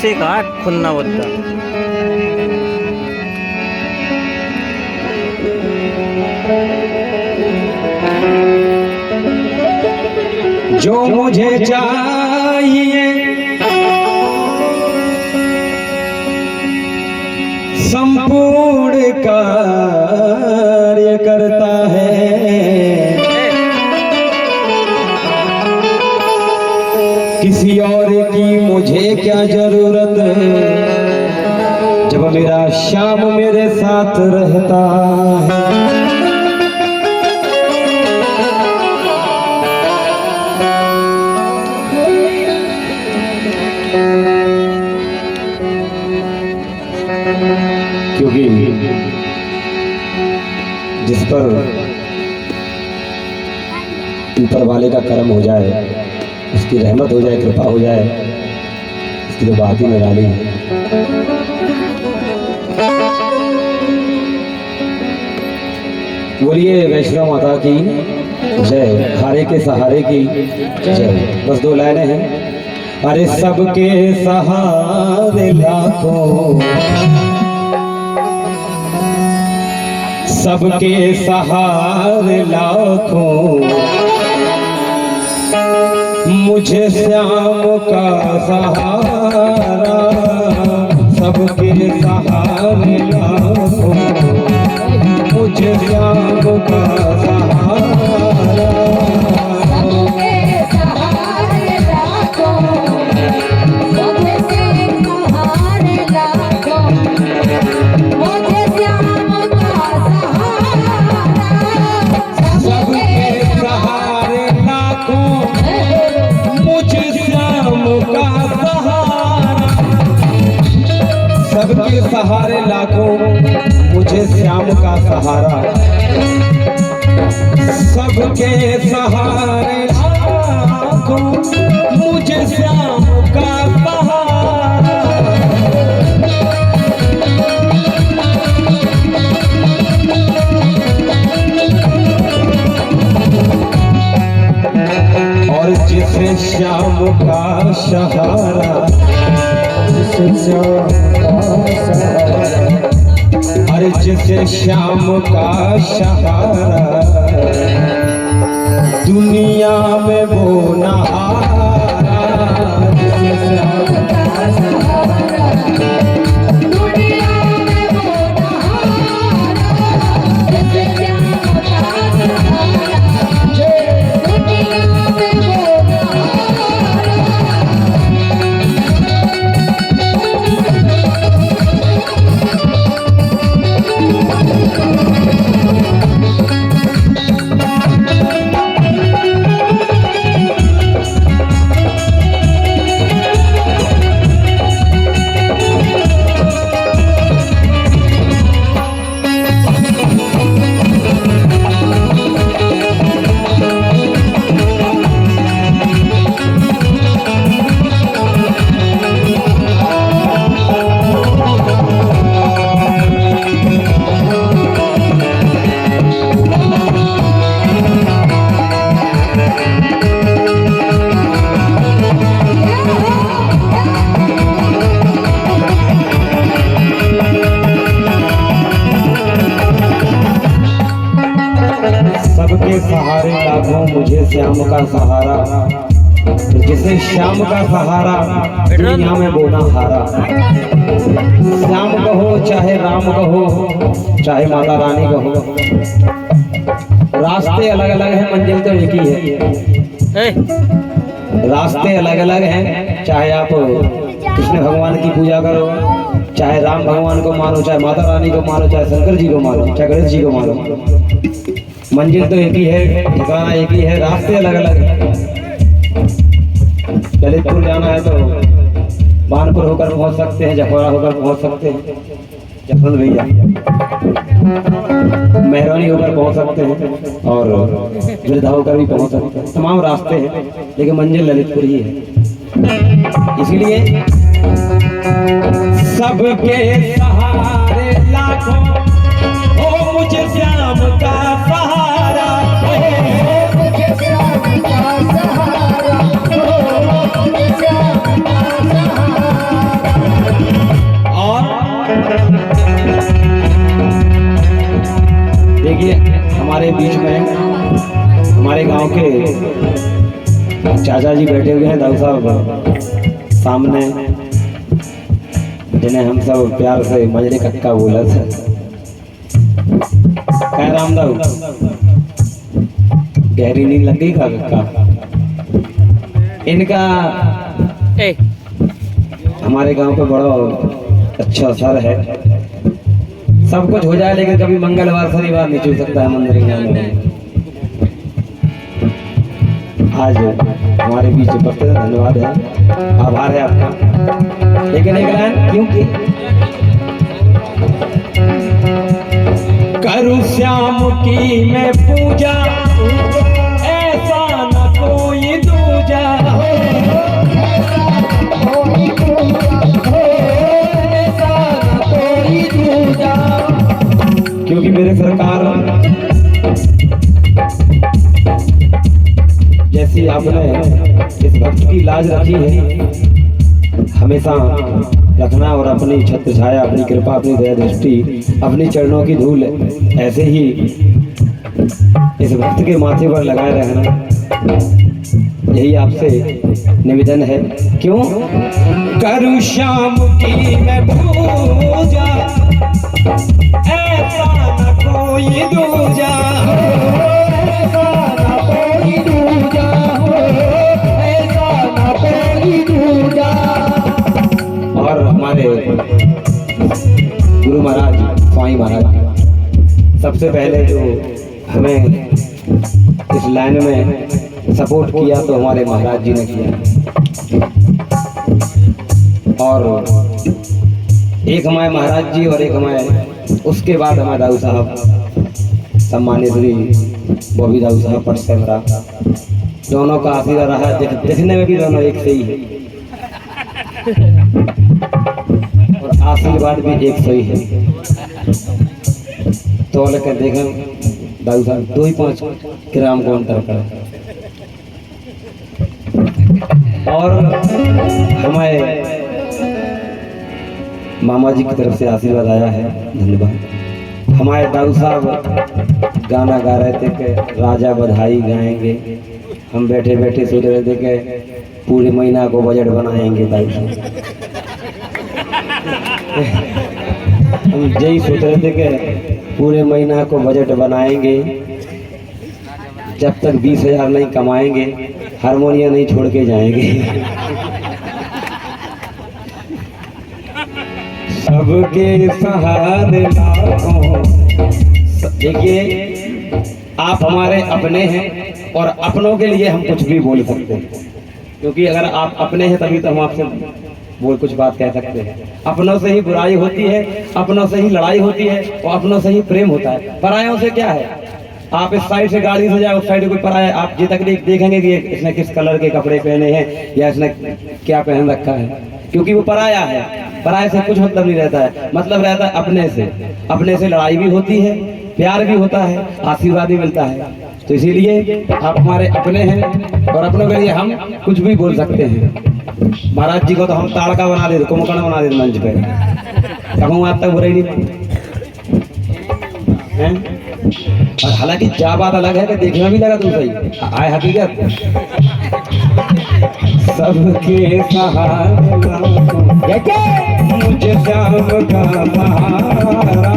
से कहा खुन्ना होता। जो मुझे चाहिए संपूर्ण कार्य करता है, किसी और की मुझे क्या जरूरत जब मेरा श्याम मेरे साथ रहता है। क्योंकि जिस पर ऊपर वाले का कर्म हो जाए, उसकी रहमत हो जाए, कृपा हो जाए, इसकी तो बात ही निराली है। बोलिए वैष्णव माता की जय, हारे के सहारे की जय। बस 2 लाइनें हैं। अरे सबके सहारे लाखों, सबके सहारे लाखों, मुझे श्याम का सहारा, सबके सहारे लाखों, मुझे श्याम का सहारा। सबके सहारे लाखों, मुझे श्याम का सहारा, सबके सहारे लाखों, मुझे श्याम का सहारा। और जिसे श्याम का सहारा, अरे जिसे श्याम का सहारा, दुनिया में वो नहारा, जिसे श्याम का सहारा, दुनिया में वो नहारा, जिसे श्याम का सहारा, दुनिया में वो नहारा। सबके सहारे लाखों, मुझे श्याम का सहारा, जिसे श्याम का सहारा, दुनिया में वो ना हारा। श्याम कहो चाहे राम कहो, चाहे माता रानी कहो, रास्ते अलग अलग हैं, मंजिल तो एक ही है। रास्ते अलग अलग हैं, चाहे आप कृष्ण भगवान की पूजा करो, चाहे राम भगवान को मानो, चाहे माता रानी को मानो, चाहे शंकर जी को मानो, चाहे गणेश जी को मानो, मंजिल तो एक ही है, ठिकाना एक ही है, रास्ते अलग अलग हैं। ललितपुर जाना है तो बानपुर होकर पहुंच सकते हैं, जफरा होकर पहुंच सकते हैं, जसवंत भैया मेहरानी होकर पहुंच सकते हैं, और गिरधा होकर भी पहुंच सकते हैं। तमाम रास्ते हैं, लेकिन मंजिल ललितपुर ही है। इसलिए सबके सहारे लाखों, ओ मुझे श्याम का सहारा, मुझे श्याम का सहारा, ओ मुझे श्याम का सहारा। हमारे बीच में हमारे गांव के चाचा जी बैठे हुए हैं, दाऊ साहब सामने, जिन्हें हम सब प्यार से मजरे कक्का बोला था। क्या रामदाऊ, गहरी नींद लग गई का कक्का? इनका हमारे गांव पे बड़ा अच्छा सर है। सब कुछ हो जाए लेकिन कभी मंगलवार शनिवार नहीं छू सकता है मंदिर में। आज हमारे बीच उपस्थित है, धन्यवाद है, आभार है आपका। लेकिन एक लाइन क्योंकि करूं श्याम की मैं पूजा, ऐसा न कोई दूजा हो, ऐसा न कोई दूजा। क्योंकि मेरे सरकार जैसी आपने इस भक्त की लाज रखी है, हमेशा रखना, और अपनी छत्र छाया, अपनी कृपा, अपनी दया दृष्टि, अपनी चरणों की धूल ऐसे ही इस भक्त के माथे पर लगाए रहना, यही आपसे निवेदन है। क्यों? करूं श्याम की मैं पूजा, ऐसा न कोई दूजा, ऐसा न कोई दूजा, ऐसा न कोई दूजा। और हमारे गुरु महाराज, स्वामी महाराज, सबसे पहले जो हमें इस लाइन में सपोर्ट किया तो हमारे महाराज जी ने किया। और एक हमारे महाराज जी और एक हमारे, उसके बाद हमारे दाऊ साहब, सम्मानित श्री बॉबी दाऊ साहब पट से भरा, दोनों का आशीर्वाद रहा। देखने में भी दोनों एक से ही है और आशीर्वाद भी एक से ही है। तो लेकर देखें दाऊ साहब 2.5 ग्राम को अंतर का। और हमारे मामा जी की तरफ से आशीर्वाद आया है, धन्यवाद। हमारे दाऊ साहब गाना गा रहे थे कि राजा बधाई गाएंगे, हम बैठे बैठे सोच रहे थे कि पूरे महीना को बजट बनाएंगे दाऊ साहब। हम यही सोच रहे थे कि पूरे महीना को बजट बनाएंगे, जब तक 20,000 नहीं कमाएंगे हारमोनियम नहीं छोड़ के जाएंगे। सबके सहारे लाखों। देखिए, आप हमारे अपने हैं और अपनों के लिए हम कुछ भी बोल सकते हैं, क्योंकि अगर आप अपने हैं तभी तो हम आपसे कुछ बात कह सकते हैं। अपनों से ही बुराई होती है, अपनों से ही लड़ाई होती है और अपनों से ही प्रेम होता है। परायों से क्या है? आप इस साइड से गाड़ी से जाए, उस साइड कोई पराया, आप ये तक देखेंगे कि इसने किस कलर के कपड़े पहने हैं या इसने क्या पहन रखा है, क्योंकि वो पराया है। पराये से कुछ मतलब नहीं रहता है, मतलब रहता है अपने से। अपने से लड़ाई भी होती है, प्यार भी होता है, आशीर्वाद भी मिलता है। तो इसीलिए आप हमारे अपने हैं और अपनों के लिए हम कुछ भी बोल सकते हैं। महाराज जी को तो हम ताड़का बना देते, कुंभकर्ण बना देते मंच पे, कहूँ आज तक बुराई नहीं हैं। और हालांकि क्या बात अलग है कि देखने में भी लगा तुम सही आए, हकीकत सबके सहारे मुझे श्याम का सहारा,